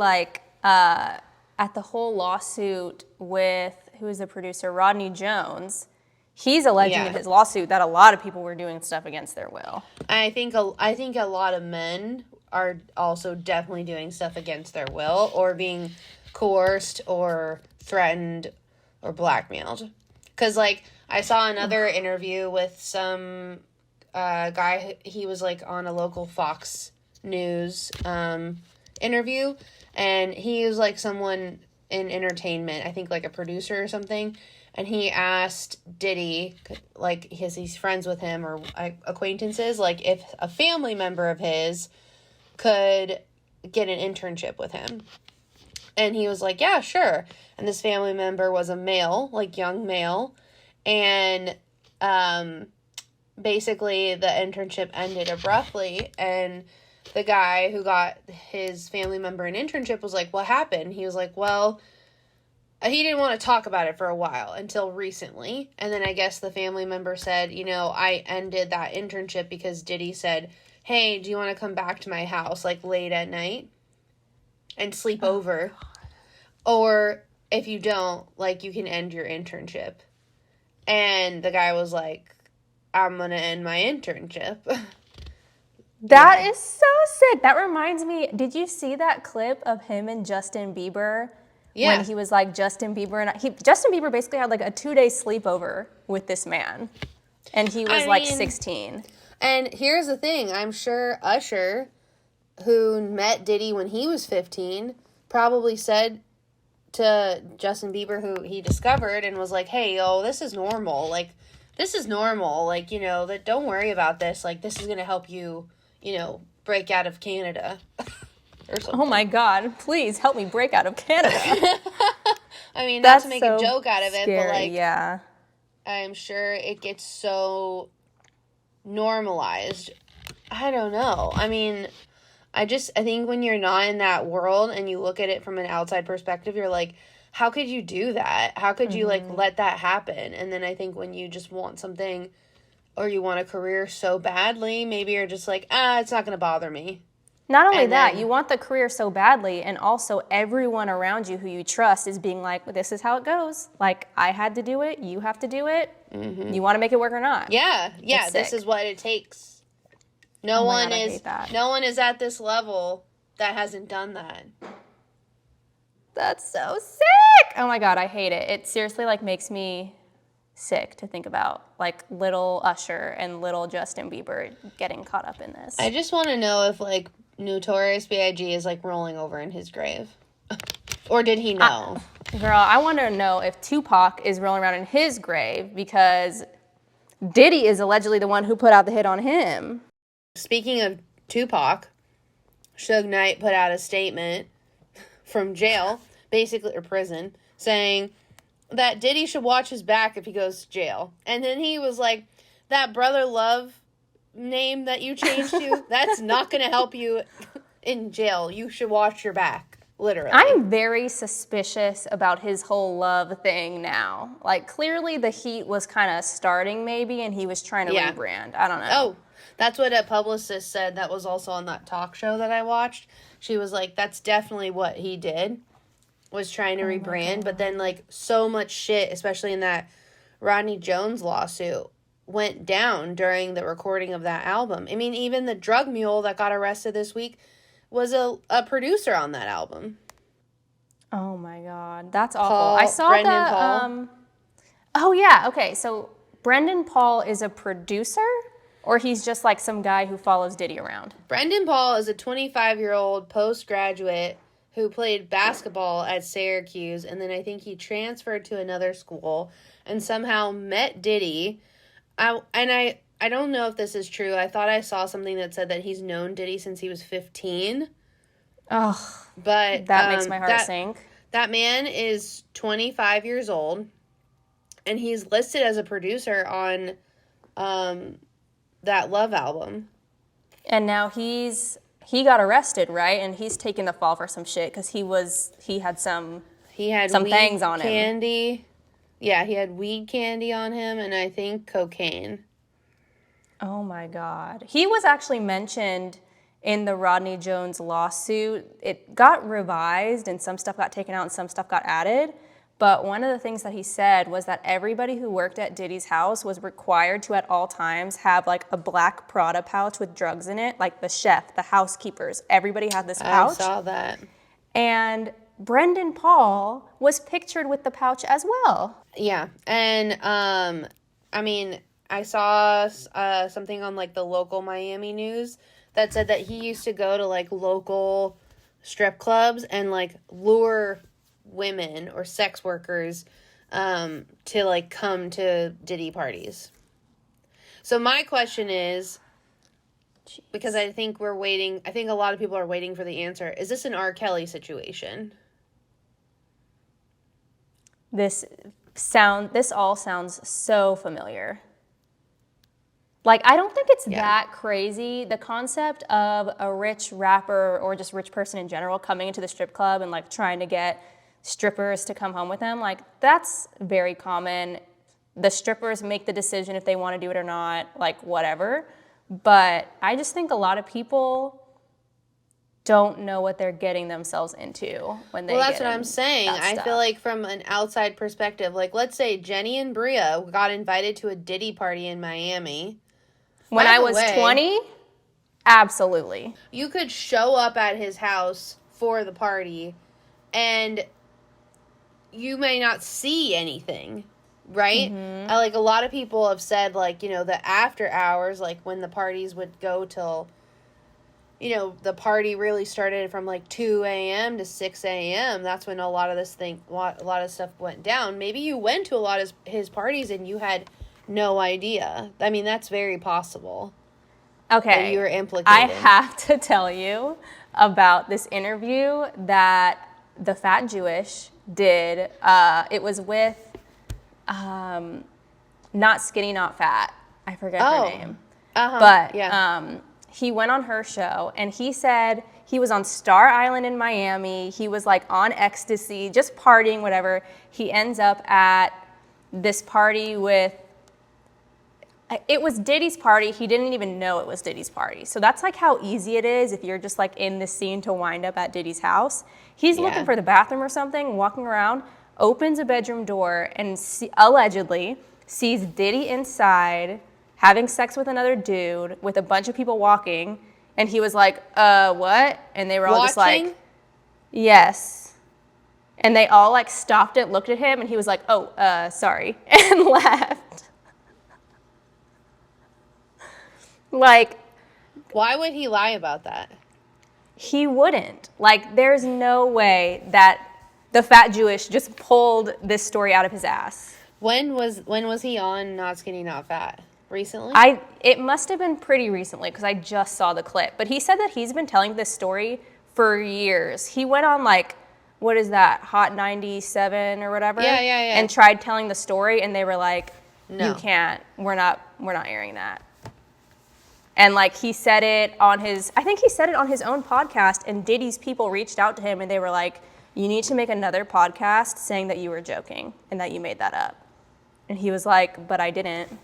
at the whole lawsuit with who is the producer, Rodney Jones, he's alleging in his lawsuit that a lot of people were doing stuff against their will. I think a lot of men are also definitely doing stuff against their will or being coerced or threatened or blackmailed. Because, like, I saw another interview with some guy. He was, like, on a local Fox News interview. And he was, like, someone in entertainment. I think, like, a producer or something. And he asked Diddy, like, he's friends with him or acquaintances, like, if a family member of his could get an internship with him. And he was like, yeah, sure. And this family member was a male, like, young male. And basically the internship ended abruptly. And the guy who got his family member an internship was like, what happened? He was like, well, he didn't want to talk about it for a while until recently. And then I guess the family member said, you know, I ended that internship because Diddy said, hey, do you want to come back to my house, like, late at night and sleep over? Or if you don't, like, you can end your internship. And the guy was like, I'm going to end my internship. That is so sick. That reminds me, did you see that clip of him and Justin Bieber? Yeah. When he was like Justin Bieber, and Justin Bieber basically had like a 2-day sleepover with this man, and he was 16. And here's the thing: I'm sure Usher, who met Diddy when he was 15, probably said to Justin Bieber, who he discovered, and was like, "Hey, yo, this is normal. Like, this is normal. Like, you know, that don't worry about this. Like, this is gonna help you, you know, break out of Canada." Or something. Oh my God, please help me break out of Canada. I mean, not to make a joke out of it, but like, yeah. I'm sure it gets so normalized. I don't know. I mean, I think when you're not in that world and you look at it from an outside perspective, you're like, how could you do that? How could you, like, let that happen? And then I think when you just want something or you want a career so badly, maybe you're just like, it's not going to bother me. Not only that, you want the career so badly, and also everyone around you who you trust is being like, well, this is how it goes. Like, I had to do it, you have to do it. Mm-hmm. You want to make it work or not. Yeah, this is what it takes. No one is at this level that hasn't done that. That's so sick. Oh my God, I hate it. It seriously, like, makes me sick to think about, like, little Usher and little Justin Bieber getting caught up in this. I just want to know if, like, Notorious B.I.G. is, like, rolling over in his grave. Or did he know? Girl, I want to know if Tupac is rolling around in his grave, because Diddy is allegedly the one who put out the hit on him. Speaking of Tupac, Suge Knight put out a statement from jail, basically, or prison, saying that Diddy should watch his back if he goes to jail. And then he was like, that Brother Love name that you changed to, that's not going to help you in jail. You should watch your back, literally. I'm very suspicious about his whole love thing now. Like, clearly the heat was kind of starting maybe, and he was trying to rebrand. I don't know. Oh, that's what a publicist said that was also on that talk show that I watched. She was like, that's definitely what he did, was trying to rebrand. But then, like, so much shit, especially in that Rodney Jones lawsuit, went down during the recording of that album. I mean, even the drug mule that got arrested this week was a producer on that album. Oh my God, that's awful. I saw Brendan Paul. Oh yeah, okay. So Brendan Paul is a producer, or he's just like some guy who follows Diddy around? Brendan Paul is a 25-year-old postgraduate who played basketball at Syracuse, and then I think he transferred to another school and somehow met Diddy. I don't know if this is true. I thought I saw something that said that he's known Diddy since he was 15. Oh, but that makes my heart sink. That man is 25 years old, and he's listed as a producer on that Love album. And now he got arrested, right? And he's taking the fall for some shit because he had some things on him. Candy. Yeah, he had weed candy on him, and I think cocaine. Oh my God. He was actually mentioned in the Rodney Jones lawsuit, it got revised and some stuff got taken out and some stuff got added. But one of the things that he said was that everybody who worked at Diddy's house was required to at all times have like a black Prada pouch with drugs in it, like the chef, the housekeepers, everybody had this pouch. I saw that. And Brendan Paul was pictured with the pouch as well. Yeah, and I mean, I saw something on like the local Miami news that said that he used to go to like local strip clubs and like lure women or sex workers to like come to Diddy parties. So my question is, because I think a lot of people are waiting for the answer, is this an R. Kelly situation? This all sounds so familiar. Like, I don't think it's that crazy. The concept of a rich rapper or just rich person in general coming into the strip club and like trying to get strippers to come home with them, like that's very common. The strippers make the decision if they want to do it or not, like whatever. But I just think a lot of people don't know what they're getting themselves into when they that's what I'm saying. I feel like from an outside perspective, like let's say Jenny and Bria got invited to a Diddy party in Miami. When I was 20, absolutely. You could show up at his house for the party and you may not see anything, right? Mm-hmm. Like a lot of people have said, like, you know, the after hours, like when the parties would go till, you know, the party really started from like 2 a.m. to 6 a.m. That's when a lot of stuff went down. Maybe you went to a lot of his parties and you had no idea. I mean, that's very possible. Okay. That you were implicated. I have to tell you about this interview that the Fat Jewish did. It was with Not Skinny, Not Fat. I forget her name. But he went on her show and he said he was on Star Island in Miami. He was like on ecstasy, just partying, whatever. He ends up at this party with, it was Diddy's party. He didn't even know it was Diddy's party. So that's like how easy it is if you're just like in the scene to wind up at Diddy's house. He's looking for the bathroom or something, walking around, opens a bedroom door and allegedly sees Diddy inside having sex with another dude with a bunch of people walking. And he was like, what? And they were all just like, yes. And they all like stopped it, looked at him, and he was like, oh, sorry, and left. Like, why would he lie about that? He wouldn't. Like, there's no way that the Fat Jewish just pulled this story out of his ass. When was he on Not Skinny, Not Fat? Recently? It must have been pretty recently because I just saw the clip. But he said that he's been telling this story for years. He went on like, what is that, Hot 97 or whatever? Yeah. And tried telling the story, and they were like, no, you can't. We're not airing that. And like he said it on his own podcast, and Diddy's people reached out to him and they were like, you need to make another podcast saying that you were joking and that you made that up. And he was like, but I didn't.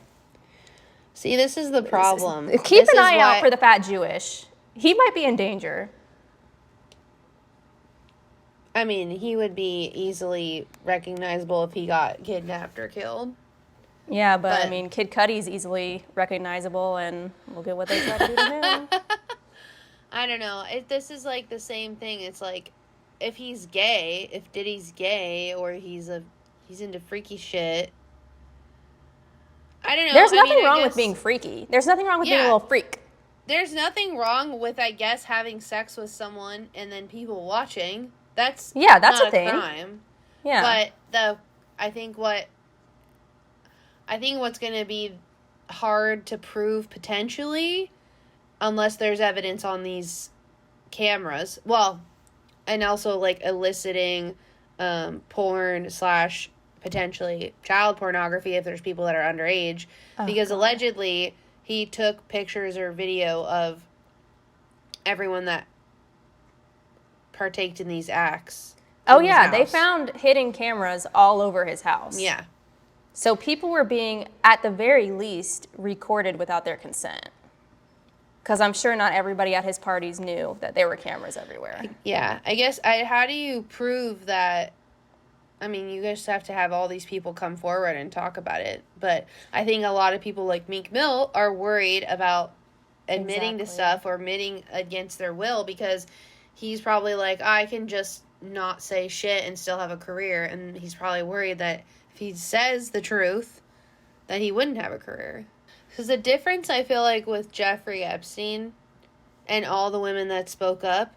See, this is the problem. Keep an eye out for the Fat Jewish. He might be in danger. I mean, he would be easily recognizable if he got kidnapped or killed. Yeah, but I mean, Kid Cudi's easily recognizable, and look at what they tried to do to him. I don't know. This is like the same thing. It's like, if he's gay, if Diddy's gay, or he's into freaky shit. I don't know. There's nothing wrong with being freaky. There's nothing wrong with being a little freak. There's nothing wrong with, I guess, having sex with someone and then people watching. That's not a thing. Crime. Yeah. But I think what's going to be hard to prove potentially, unless there's evidence on these cameras. Well, and also like eliciting porn / potentially child pornography if there's people that are underage. Because allegedly he took pictures or video of everyone that partaked in these acts. Oh yeah, they found hidden cameras all over his house. Yeah. So people were being, at the very least, recorded without their consent. Because I'm sure not everybody at his parties knew that there were cameras everywhere. Yeah, I guess, how do you prove that? I mean, you just have to have all these people come forward and talk about it. But I think a lot of people like Meek Mill are worried about admitting to stuff or admitting against their will, because he's probably like, I can just not say shit and still have a career. And he's probably worried that if he says the truth, that he wouldn't have a career. Because the difference, I feel like, with Jeffrey Epstein and all the women that spoke up,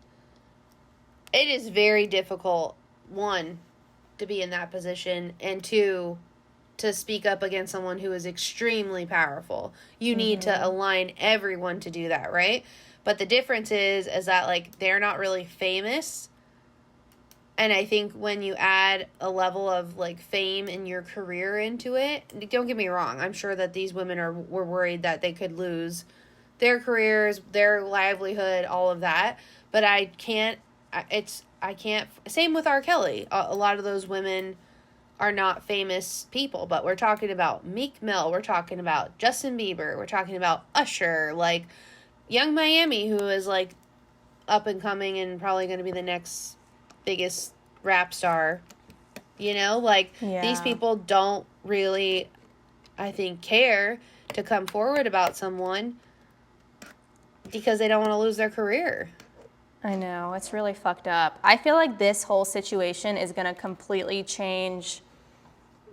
it is very difficult, one, to be in that position, and two, to speak up against someone who is extremely powerful. You need to align everyone to do that, right? But the difference is that, like, they're not really famous. And I think when you add a level of, like, fame in your career into it, don't get me wrong, I'm sure that these women were worried that they could lose their careers, their livelihood, all of that. But I can't, same with R. Kelly. A lot of those women are not famous people, but we're talking about Meek Mill, we're talking about Justin Bieber, we're talking about Usher, like, Young Miami, who is, like, up and coming and probably going to be the next biggest rap star, you know, like, these people don't really, I think, care to come forward about someone because they don't want to lose their career. I know, it's really fucked up. I feel like this whole situation is going to completely change,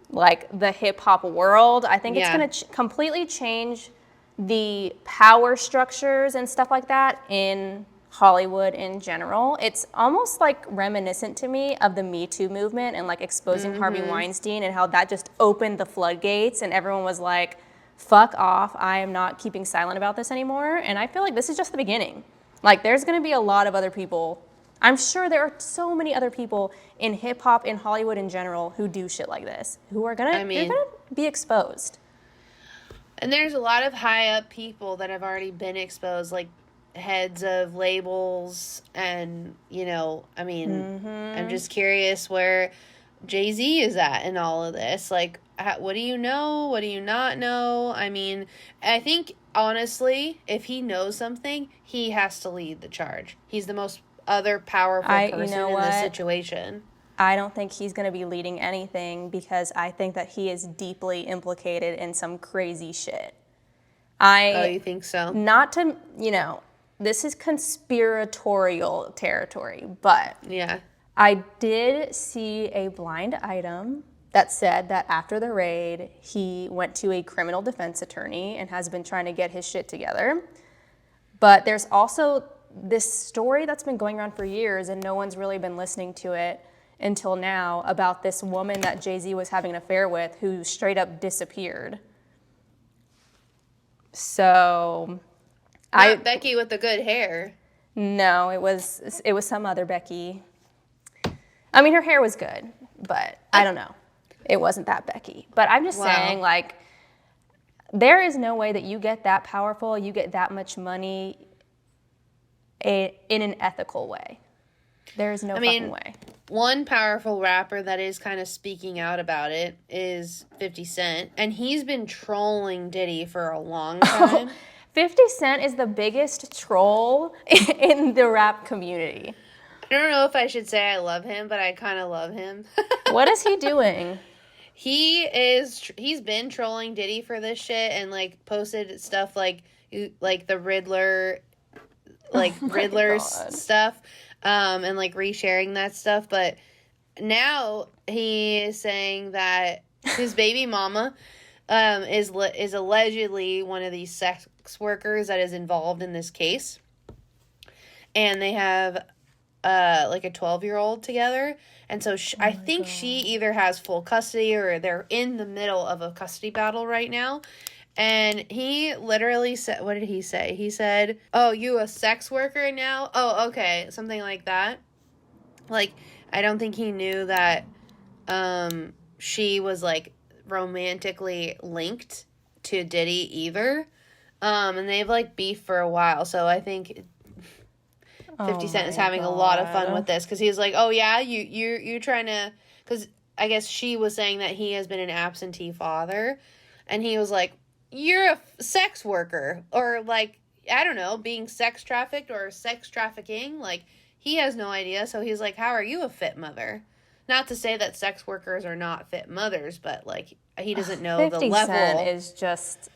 like, the hip-hop world. I think it's going to completely change the power structures and stuff like that in Hollywood in general. It's almost like reminiscent to me of the Me Too movement and, like, exposing Harvey Weinstein, and how that just opened the floodgates and everyone was like, fuck off, I am not keeping silent about this anymore. And I feel like this is just the beginning. Like, there's going to be a lot of other people. I'm sure there are so many other people in hip hop, in Hollywood in general, who do shit like this, who are going to be exposed. And there's a lot of high up people that have already been exposed, like heads of labels, and, you know, I mean, I'm just curious where Jay-Z is at in all of this. Like, what do you know? What do you not know? I mean, I think, honestly, if he knows something, he has to lead the charge. He's the most powerful person in this situation. I don't think he's going to be leading anything, because I think that he is deeply implicated in some crazy shit. Oh, you think so? Not to, you know, this is conspiratorial territory, but yeah, I did see a blind item that said that after the raid, he went to a criminal defense attorney and has been trying to get his shit together. But there's also this story that's been going around for years, and no one's really been listening to it until now, about this woman that Jay-Z was having an affair with who straight up disappeared. So, not Becky with the good hair. No, it was some other Becky. I mean, her hair was good, but I don't know. It wasn't that Becky. But I'm just saying, like, there is no way that you get that powerful, you get that much money in an ethical way. There is no fucking way. One powerful rapper that is kind of speaking out about it is 50 Cent. And he's been trolling Diddy for a long time. 50 Cent is the biggest troll in the rap community. I don't know if I should say I love him, but I kind of love him. What is he doing? He's been trolling Diddy for this shit, and, like, posted stuff like the Riddler, like, Riddler's stuff, and, like, resharing that stuff. But now he is saying that his baby mama is allegedly one of these sex workers that is involved in this case, and they have like a 12-year-old together. And so I think she either has full custody or they're in the middle of a custody battle right now. And he literally said, what did he say? He said, "Oh, you a sex worker now? Oh, okay." Something like that. Like, I don't think he knew that she was, like, romantically linked to Diddy either. And they've, like, beefed for a while. So I think 50 Cent is having a lot of fun with this, because he's like, "Oh yeah, you're trying to," because I guess she was saying that he has been an absentee father, and he was like, "You're a sex worker," or, like, I don't know, being sex trafficked or sex trafficking. Like, he has no idea. So he's like, how are you a fit mother? Not to say that sex workers are not fit mothers, but, like, he doesn't know the 50 level. Cent is just...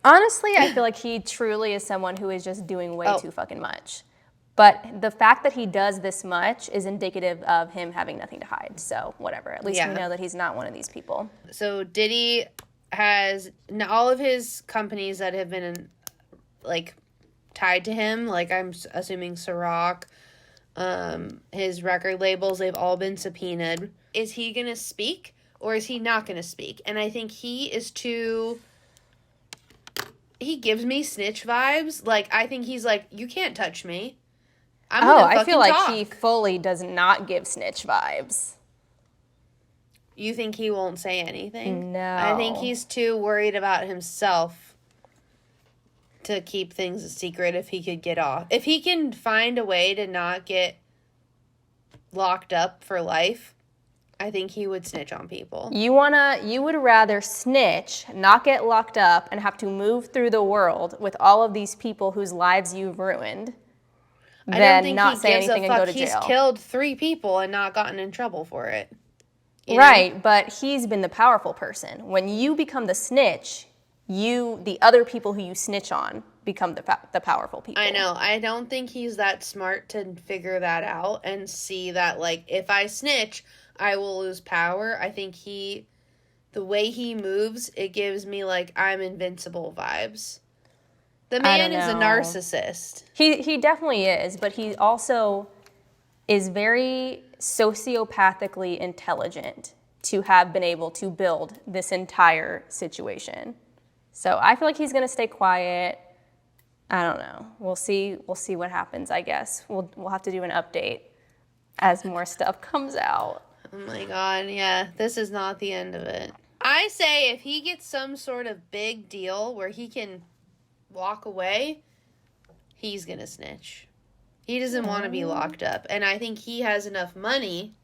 Honestly, I feel like he truly is someone who is just doing way too fucking much. But the fact that he does this much is indicative of him having nothing to hide. So, whatever. At least we know that he's not one of these people. So, Diddy has all of his companies that have been, like, tied to him. Like, I'm assuming Ciroc, his record labels, they've all been subpoenaed. Is he going to speak or is he not going to speak? And I think he is too... He gives me snitch vibes. Like, I think he's like, you can't touch me. I feel like he fully does not give snitch vibes. You think he won't say anything? No. I think he's too worried about himself to keep things a secret if he could get off. If he can find a way to not get locked up for life, I think he would snitch on people. You would rather snitch, not get locked up, and have to move through the world with all of these people whose lives you've ruined than not say anything and go to jail. He's killed 3 people and not gotten in trouble for it. Right, but he's been the powerful person. When you become the snitch, the other people who you snitch on become the powerful people. I know. I don't think he's that smart to figure that out and see that, like, if I snitch, I will lose power. I think the way he moves, it gives me, like, I'm invincible vibes. The man is a narcissist. He definitely is, but he also is very sociopathically intelligent to have been able to build this entire situation. So I feel like he's going to stay quiet. I don't know. We'll see what happens, I guess. We'll have to do an update as more stuff comes out. Oh my God, yeah. This is not the end of it. I say if he gets some sort of big deal where he can walk away, he's going to snitch. He doesn't want to be locked up. And I think he has enough money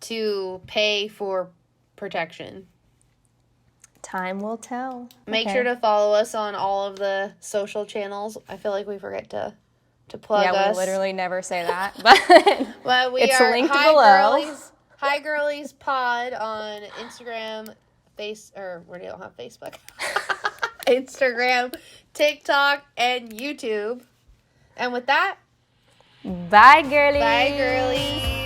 to pay for protection. Time will tell. Make sure to follow us on all of the social channels. I feel like we forget to plug us. Yeah, we literally never say that. But well, we it's are linked High below. Girlies, High Girlies Pod on Instagram, we don't have Facebook. Instagram, TikTok, and YouTube. And with that, bye, girlies. Bye, girlies.